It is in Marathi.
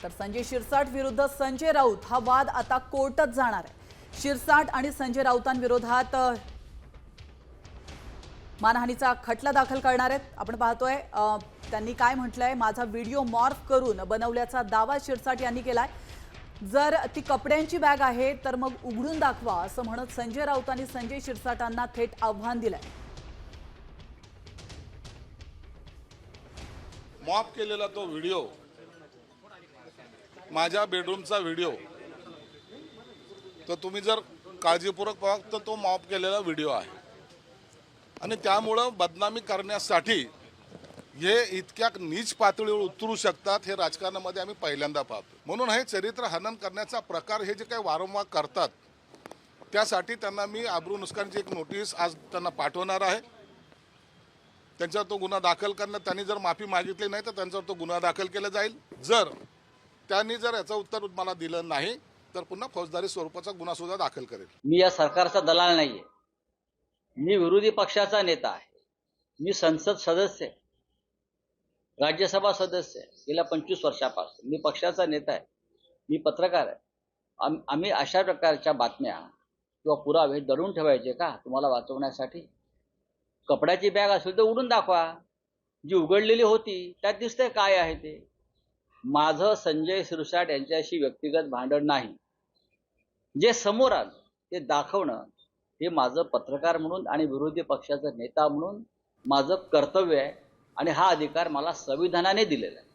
तर संजय शिरसाट विरुद्ध संजय राऊत हा वाद आता कोर्टात जाणार आहे। शिरसाट आणि संजय राऊतांविरोधात मानहानीचा खटला दाखल करणार आहेत। आपण पाहतोय त्यांनी काय म्हटलंय, माझा व्हिडिओ मॉर्फ करून बनवल्याचा दावा शिरसाट यांनी केलाय। जर ती कपड्यांची बॅग आहे तर मग उघडून दाखवा असं म्हणत संजय राऊतांनी संजय शिरसाटांना थेट आव्हान दिलंय। मॉप केलेला तो व्हिडिओ, माझ्या बेडरूमचा व्हिडिओ, तर तुम्ही जर काळजीपूर्वक पाहा तर तो मॉप केलेला व्हिडिओ आहे आणि त्यामुळं बदनामी करण्यासाठी हे इतक्या नीच पातळीवर उतरू शकतात हे राजकारणामध्ये आम्ही पहिल्यांदा पाहतो। म्हणून हे चरित्र हनन करण्याचा प्रकार हे जे काही वारंवार करतात त्यासाठी त्यांना मी आबरू नुकसानीची एक नोटीस आज त्यांना पाठवणार आहे। त्यांच्यावर तो गुन्हा दाखल करणं, त्यांनी जर माफी मागितली नाही तर त्यांच्यावर तो गुन्हा दाखल केला जाईल। जर त्यांनी जर याचं उत्तर मला दिलं नाही तर पुन्हा फौजदारी स्वरूपाचा गुन्हा सुद्धा दाखल करेल। मी या सरकारचा दलाल नाहीये, मी विरोधी पक्षाचा नेता आहे, मी संसद सदस्य आहे, राज्यसभा सदस्य आहे गेल्या 25 वर्षापासून, मी पक्षाचा नेता आहे, मी पत्रकार आहे। आम्ही अशा प्रकारच्या बातम्या किंवा पुरावे दडून ठेवायचे का तुम्हाला वाचवण्यासाठी? कपड्याची बॅग असेल तर उडून दाखवा, जी उघडलेली होती त्यात दिसतंय काय आहे ते। माझं संजय शिरसाट यांच्याशी व्यक्तिगत भांडण नाही, जे समोर आलं ते दाखवणं हे माझं पत्रकार म्हणून आणि विरोधी पक्षाचा नेता म्हणून माझं कर्तव्य आहे आणि हा अधिकार मला संविधानाने दिलेला आहे।